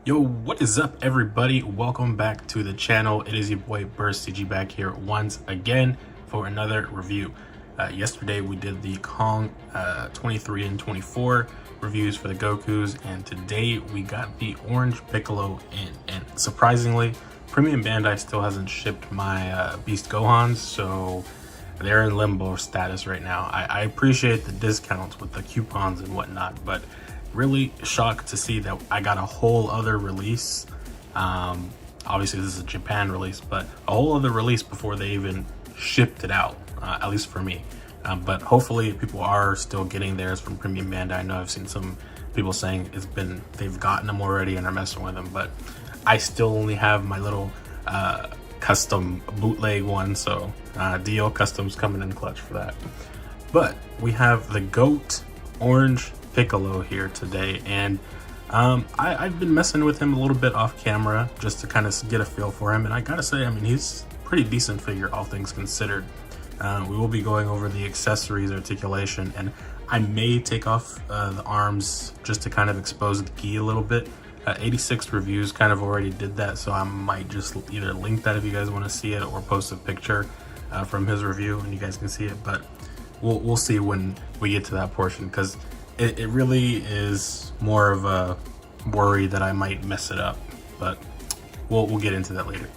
Yo, what is up, everybody? Welcome back to the channel. It is your boy burstzgyt back here once again for another review. Yesterday we did the Kong 23 and 24 reviews for the Gokus, and today we got the orange Piccolo in. And surprisingly, Premium Bandai still hasn't shipped my Beast Gohans, so they're in limbo status right now. I appreciate the discounts with the coupons and whatnot, but really shocked to see that I got a whole other release. Obviously this is a Japan release, but a whole other release before they even shipped it out, at least for me. But hopefully people are still getting theirs from Premium Bandai. I know I've seen some people saying they've gotten them already and are messing with them, but I still only have my little custom bootleg one, so DL Customs coming in clutch for that. But we have the GOAT orange Piccolo here today, and I've been messing with him a little bit off camera just to kind of get a feel for him, and I gotta say, I mean, he's a pretty decent figure, all things considered. We will be going over the accessories, articulation, and I may take off the arms just to kind of expose the gi a little bit. 86 reviews kind of already did that, so I might just either link that if you guys want to see it, or post a picture from his review and you guys can see it. But we'll see when we get to that portion, because it really is more of a worry that I might mess it up, but we'll get into that later.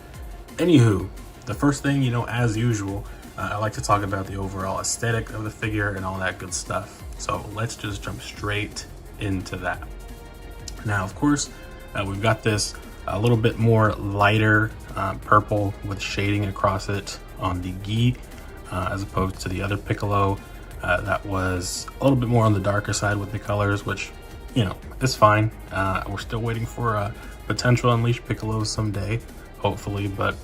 Anywho, the first thing, you know, as usual, I like to talk about the overall aesthetic of the figure and all that good stuff. So let's just jump straight into that. Now, of course, we've got this a little bit more lighter purple with shading across it on the gi, as opposed to the other Piccolo that was a little bit more on the darker side with the colors, which, you know, is fine. We're still waiting for a potential Unleashed Piccolo someday, hopefully, but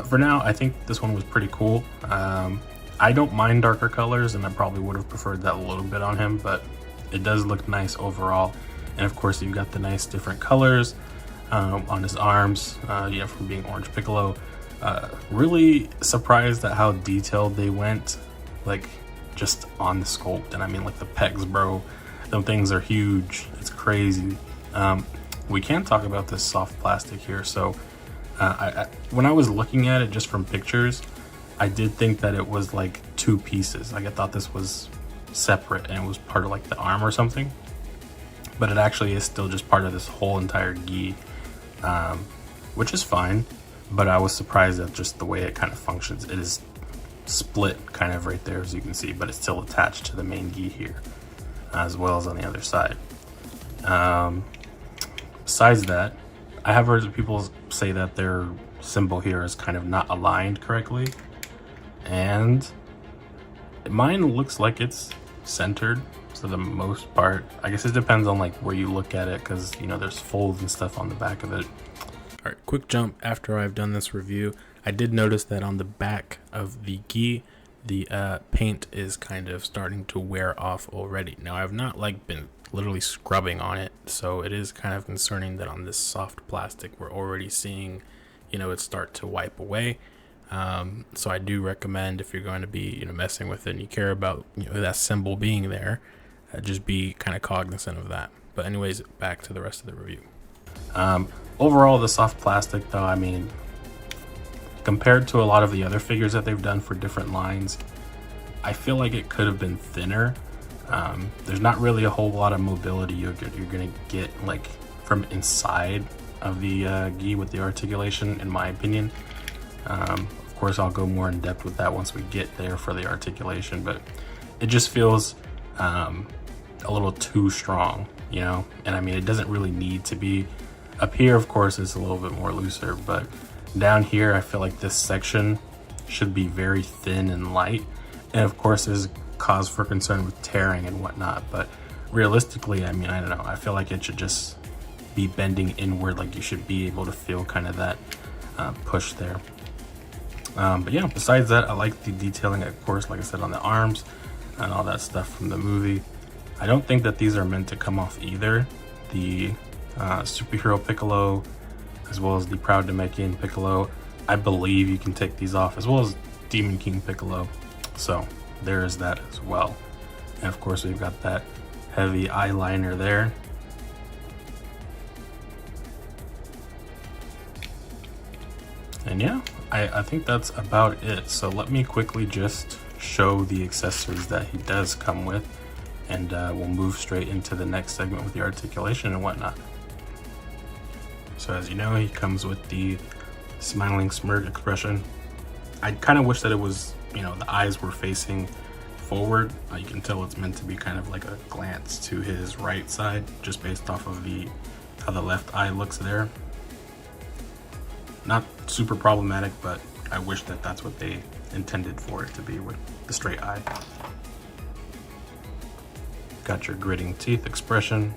for now, I think this one was pretty cool. I don't mind darker colors, and I probably would have preferred that a little bit on him, but it does look nice overall. And of course, you've got the nice different colors on his arms, you know, from being orange Piccolo. Really surprised at how detailed they went, like just on the sculpt. And I mean, like the pecs, bro, them things are huge. It's crazy. We can talk about this soft plastic here. So when I was looking at it just from pictures, I did think that it was like two pieces. Like I thought this was separate and it was part of like the arm or something, but it actually is still just part of this whole entire gi, which is fine. But I was surprised at just the way it kind of functions. It is split kind of right there, as you can see, but it's still attached to the main gi here, as well as on the other side. Besides that, I have heard people say that their symbol here is kind of not aligned correctly, and mine looks like it's centered for the most part. I guess it depends on like where you look at it, because, you know, there's folds and stuff on the back of it. All right, quick jump after I've done this review. I did notice that on the back of the gi, the paint is kind of starting to wear off already. Now, I've not like been literally scrubbing on it, so it is kind of concerning that on this soft plastic we're already seeing, you know, it start to wipe away. So I do recommend, if you're going to be, you know, messing with it and you care about, you know, that symbol being there, just be kind of cognizant of that. But anyways, back to the rest of the review. Overall, the soft plastic, though, I mean, compared to a lot of the other figures that they've done for different lines, I feel like it could have been thinner. There's not really a whole lot of mobility you're gonna get like from inside of the gi with the articulation, in my opinion. Of course, I'll go more in depth with that once we get there for the articulation, but it just feels a little too strong, you know. And I mean, it doesn't really need to be. Up here, of course, it's a little bit more looser, but down here, I feel like this section should be very thin and light. And of course, there's cause for concern with tearing and whatnot, but realistically, I mean, I don't know, I feel like it should just be bending inward. Like you should be able to feel kind of that push there. But yeah, besides that, I like the detailing, of course, like I said, on the arms and all that stuff from the movie. I don't think that these are meant to come off either. The Superhero Piccolo, as well as the Proud Namekian Piccolo, I believe you can take these off, as well as Demon King Piccolo. So there is that as well. And of course, we've got that heavy eyeliner there. And yeah, I think that's about it. So let me quickly just show the accessories that he does come with, and we'll move straight into the next segment with the articulation and whatnot. So as you know, he comes with the smiling smirk expression. I kind of wish that it was, you know, the eyes were facing forward. You can tell it's meant to be kind of like a glance to his right side, just based off of how the left eye looks there. Not super problematic, but I wish that that's what they intended for it to be with the straight eye. Got your gritting teeth expression,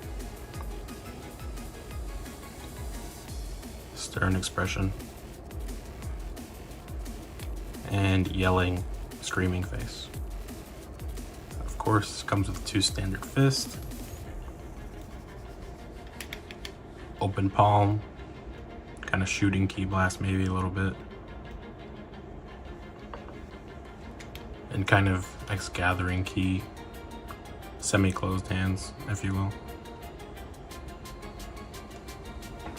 stern expression, and yelling, screaming face. Of course, comes with 2 standard fists, open palm, kind of shooting ki blast maybe a little bit, and kind of gathering ki, semi-closed hands, if you will.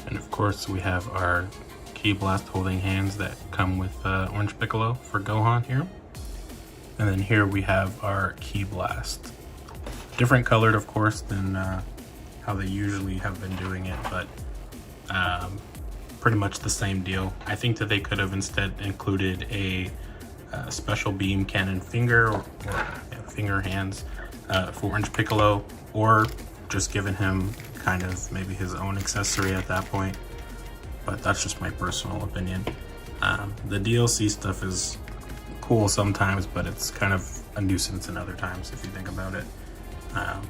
And of course, we have our ki blast holding hands that come with Orange Piccolo for Gohan here. And then here we have our ki blast. Different colored, of course, than how they usually have been doing it, but pretty much the same deal. I think that they could have instead included a special beam cannon finger or finger hands for Orange Piccolo, or just given him kind of maybe his own accessory at that point. But that's just my personal opinion. The DLC stuff is cool sometimes, but it's kind of a nuisance in other times if you think about it.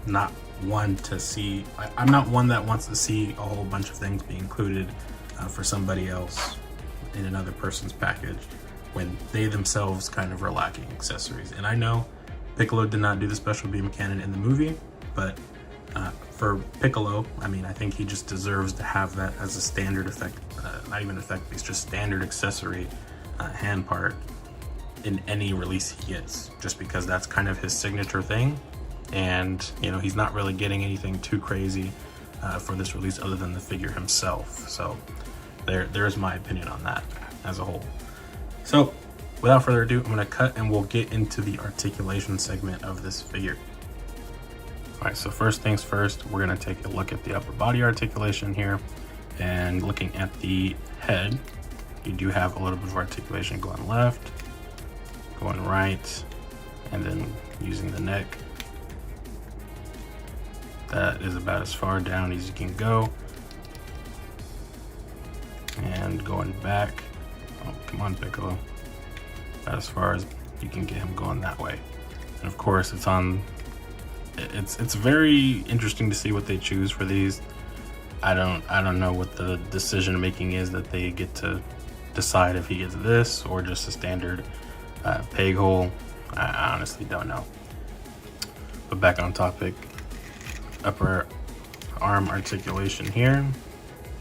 Not one to see. I'm not one that wants to see a whole bunch of things be included for somebody else in another person's package when they themselves kind of are lacking accessories. And I know Piccolo did not do the special beam cannon in the movie, but for Piccolo, I mean, I think he just deserves to have that as a standard effect, not even effect, it's just standard accessory hand part in any release he gets, just because that's kind of his signature thing. And you know, he's not really getting anything too crazy for this release other than the figure himself. So there's my opinion on that as a whole. So without further ado, I'm going to cut and we'll get into the articulation segment of this figure. All right, so first things first, we're going to take a look at the upper body articulation here. And looking at the head, you do have a little bit of articulation going left, going right, and then using the neck. That is about as far down as you can go. And going back, oh, come on, Piccolo. About as far as you can get him going that way. And of course, it's very interesting to see what they choose for these. I don't know what the decision making is that they get to decide if he gets this or just a standard peg hole. I honestly don't know. But back on topic, upper arm articulation here.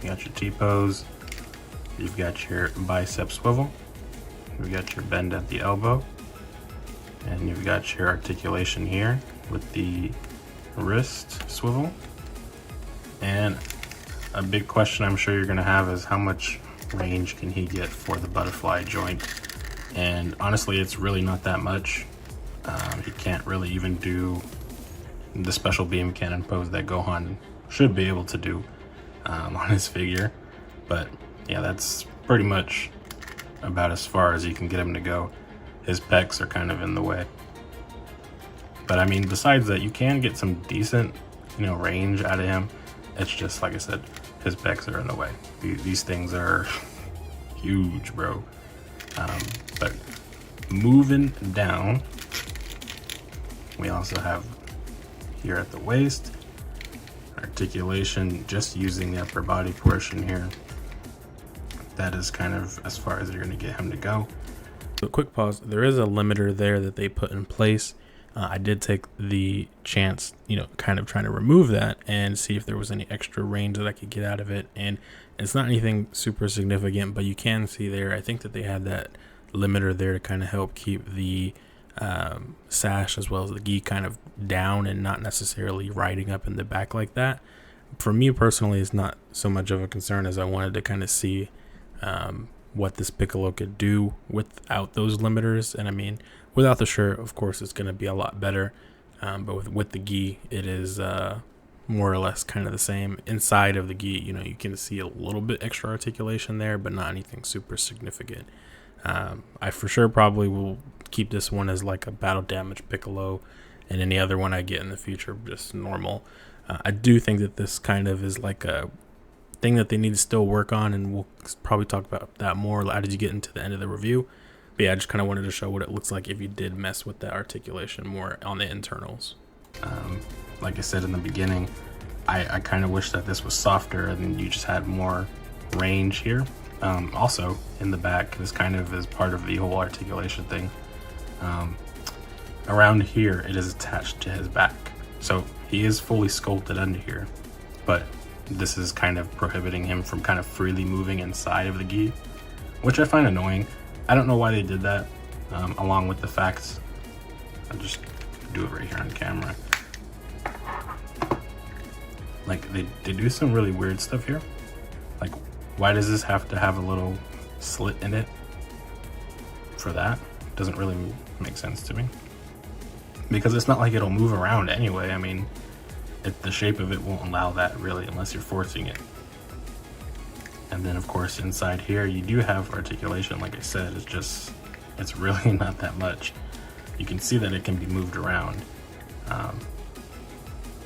You got your T-pose. You've got your bicep swivel. You've got your bend at the elbow. And you've got your articulation here with the wrist swivel. And a big question I'm sure you're gonna have is how much range can he get for the butterfly joint? And honestly, it's really not that much. He can't really even do the special beam cannon pose that Gohan should be able to do on his figure. But yeah, that's pretty much about as far as you can get him to go. His pecs are kind of in the way. But I mean, besides that, you can get some decent, you know, range out of him. It's just, like I said, his pecs are in the way. These things are huge, bro. But moving down, we also have here at the waist, articulation just using the upper body portion here. That is kind of as far as you're going to get him to go. So quick pause, there is a limiter there that they put in place. I did take the chance, you know, kind of trying to remove that and see if there was any extra range that I could get out of it. And it's not anything super significant, but you can see there, I think that they had that limiter there to kind of help keep the sash as well as the gi kind of down and not necessarily riding up in the back like that. For me personally, it's not so much of a concern as I wanted to kind of see what this Piccolo could do without those limiters. And I mean, without the shirt, of course, it's going to be a lot better. But with the gi, it is more or less kind of the same. Inside of the gi, you know, you can see a little bit extra articulation there, but not anything super significant. I for sure probably will keep this one as like a battle damage Piccolo, and any other one I get in the future just normal. I do think that this kind of is like a thing that they need to still work on, and we'll probably talk about that more as you get into the end of the review. But yeah, I just kind of wanted to show what it looks like if you did mess with that articulation more on the internals. Like I said in the beginning, I kind of wish that this was softer and you just had more range here. Also in the back, this kind of is part of the whole articulation thing. Around here, it is attached to his back. So he is fully sculpted under here, but this is kind of prohibiting him from kind of freely moving inside of the gi, which I find annoying. I don't know why they did that, along with the fact, I'll just do it right here on camera. Like they do some really weird stuff here. Like, why does this have to have a little slit in it for that? Doesn't really make sense to me. Because it's not like it'll move around anyway. I mean, the shape of it won't allow that really unless you're forcing it. And then of course inside here you do have articulation. Like I said, it's really not that much. You can see that it can be moved around.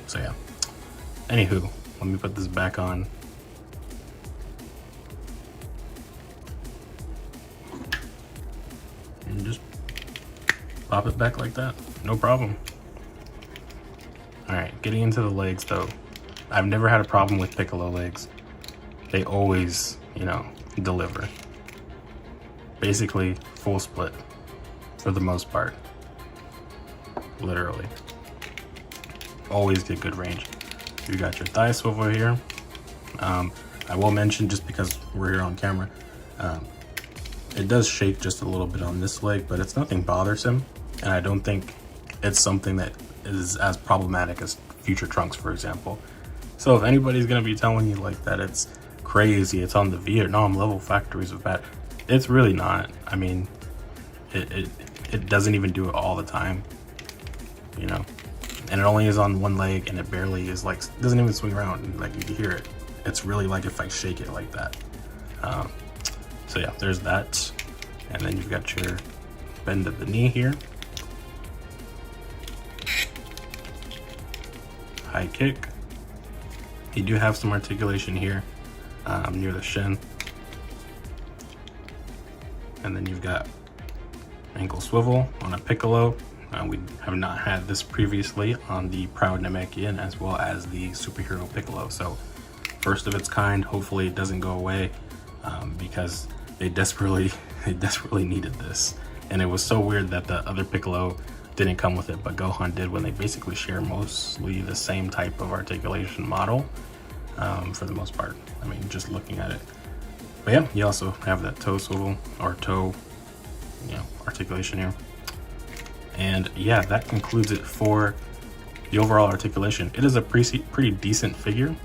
So yeah. Anywho, let me put this back on. And just pop it back like that, no problem. All right, getting into the legs though. I've never had a problem with Piccolo legs. They always, you know, deliver. Basically full split for the most part. Literally. Always get good range. You got your thigh swivel here. I will mention, just because we're here on camera, it does shake just a little bit on this leg, but it's nothing bothersome. And I don't think it's something that is as problematic as future trunks, for example. So if anybody's gonna be telling you like that it's crazy, it's on the Vietnam level factories of bad, it's really not. I mean, it doesn't even do it all the time, you know. And it only is on one leg, and it barely is like, doesn't even swing around, like you can hear it. It's really like if I shake it like that. So yeah, there's that. And then you've got your bend of the knee here. High kick. You do have some articulation here near the shin. And then you've got ankle swivel on a Piccolo. We have not had this previously on the Proud Namekian as well as the Superhero Piccolo. So first of its kind, hopefully it doesn't go away, because they desperately needed this. And it was so weird that the other Piccolo didn't come with it, but Gohan did, when they basically share mostly the same type of articulation model, for the most part. I mean, just looking at it. But yeah, you also have that toe swivel, or toe, you know, articulation here. And yeah, that concludes it for the overall articulation. It is a pretty decent figure.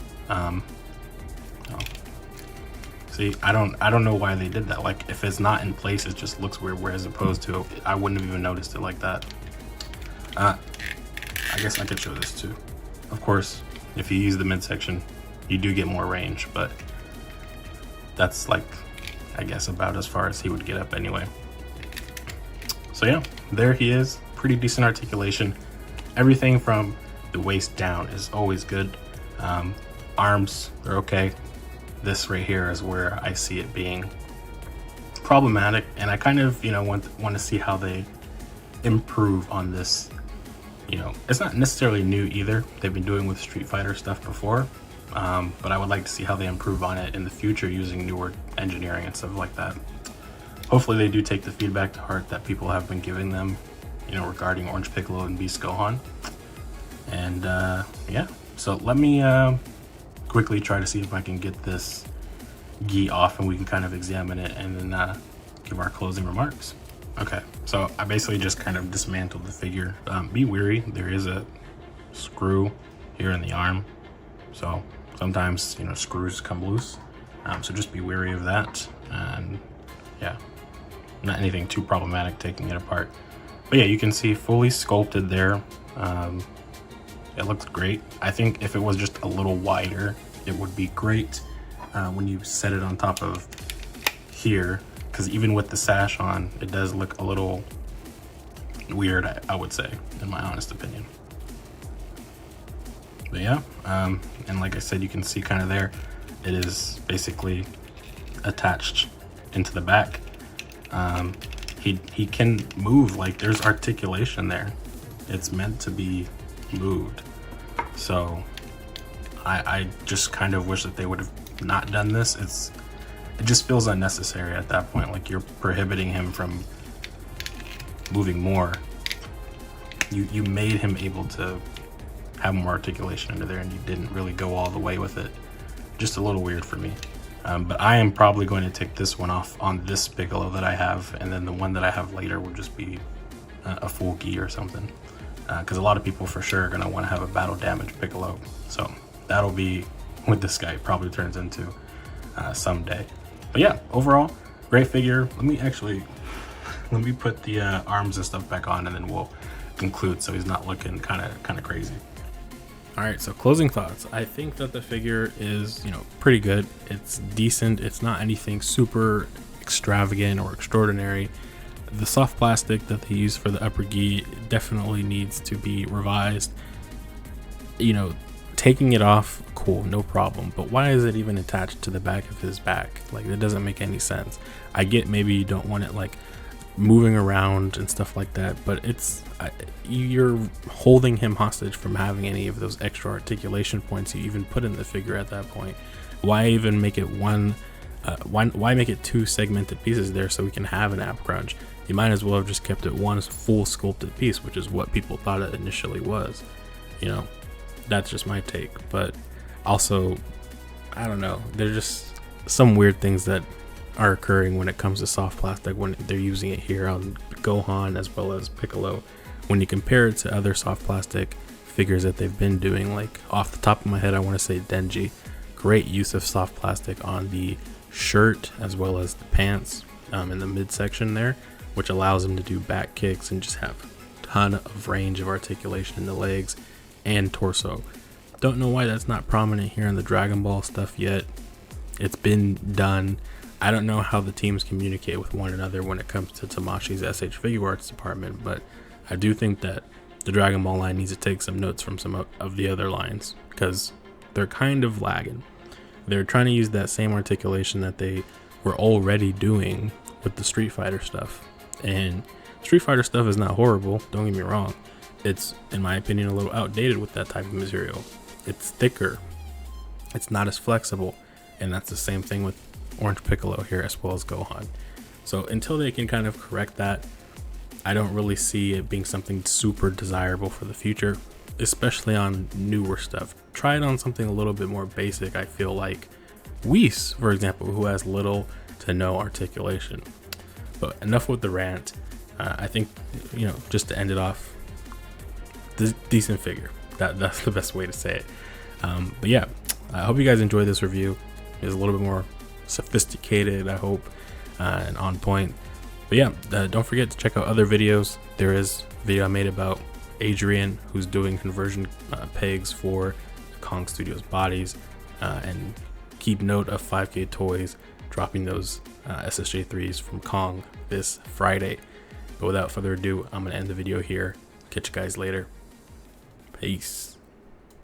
See, I don't know why they did that. Like, if it's not in place, it just looks weird, where as opposed to, I wouldn't have even noticed it like that. I guess I could show this too. Of course, if you use the midsection, you do get more range, but that's like, I guess, about as far as he would get up anyway. So yeah, there he is. Pretty decent articulation. Everything from the waist down is always good. Arms, they're okay. This right here is where I see it being problematic, and I kind of, you know, want to see how they improve on this. You know, it's not necessarily new either. They've been doing with Street Fighter stuff before, but I would like to see how they improve on it in the future using newer engineering and stuff like that. Hopefully they do take the feedback to heart that people have been giving them, you know, regarding Orange Piccolo and Beast Gohan. And yeah, so let me quickly try to see if I can get this gi off and we can kind of examine it and then give our closing remarks. Okay, so I basically just kind of dismantled the figure. Be wary, there is a screw here in the arm, so sometimes, you know, screws come loose, so just be wary of that. And yeah, not anything too problematic taking it apart. But yeah, you can see fully sculpted there. It looks great. I think if it was just a little wider, it would be great when you set it on top of here, because even with the sash on, it does look a little weird, I would say, in my honest opinion. But yeah, and like I said, you can see kind of there, it is basically attached into the back. He can move, like there's articulation there. It's meant to be moved. So I just kind of wish that they would have not done this. It just feels unnecessary at that point. Like you're prohibiting him from moving more. You made him able to have more articulation under there, and you didn't really go all the way with it. Just a little weird for me. But I am probably going to take this one off on this Piccolo that I have, and then the one that I have later will just be a full gi or something. Because a lot of people for sure are going to want to have a battle damage Piccolo. So that'll be what this guy probably turns into someday. But yeah, overall, great figure. Let me put the arms and stuff back on, and then we'll conclude so he's not looking kind of crazy. All right, so closing thoughts. I think that the figure is, pretty good. It's decent. It's not anything super extravagant or extraordinary. The soft plastic that they use for the upper gi definitely needs to be revised. Taking it off, cool, no problem. But why is it even attached to the back of his back? Like, that doesn't make any sense. I get maybe you don't want it like moving around and stuff like that, but you're holding him hostage from having any of those extra articulation points you even put in the figure at that point. Why even make it one? Why make it two segmented pieces there so we can have an ab crunch? You might as well have just kept it one full sculpted piece, which is what people thought it initially was. That's just my take. But also, I don't know, there's just some weird things that are occurring when it comes to soft plastic when they're using it here on Gohan as well as Piccolo. When you compare it to other soft plastic figures that they've been doing, like off the top of my head, I want to say Denji. Great use of soft plastic on the shirt as well as the pants in the midsection there, which allows him to do back kicks and just have a ton of range of articulation in the legs and torso. Don't know why that's not prominent here in the Dragon Ball stuff yet. It's been done. I don't know how the teams communicate with one another when it comes to Tamashii's SHFiguarts department, but I do think that the Dragon Ball line needs to take some notes from some of the other lines, because they're kind of lagging. They're trying to use that same articulation that they were already doing with the Street Fighter stuff. And Street Fighter stuff is not horrible, don't get me wrong. It's, in my opinion, a little outdated with that type of material. It's thicker. It's not as flexible. And that's the same thing with Orange Piccolo here as well as Gohan. So until they can kind of correct that, I don't really see it being something super desirable for the future, especially on newer stuff. Try it on something a little bit more basic. I feel like Whis, for example, who has little to no articulation. But enough with the rant. I think, just to end it off, decent figure. That's the best way to say it. But yeah, I hope you guys enjoyed this review. It's a little bit more sophisticated, I hope, and on point. But yeah, don't forget to check out other videos. There is a video I made about Adrian, who's doing conversion pegs for Kong Studios bodies, and keep note of 5K Toys dropping those SSJ3s from Kong this Friday. But without further ado, I'm gonna end the video here. Catch you guys later. Peace.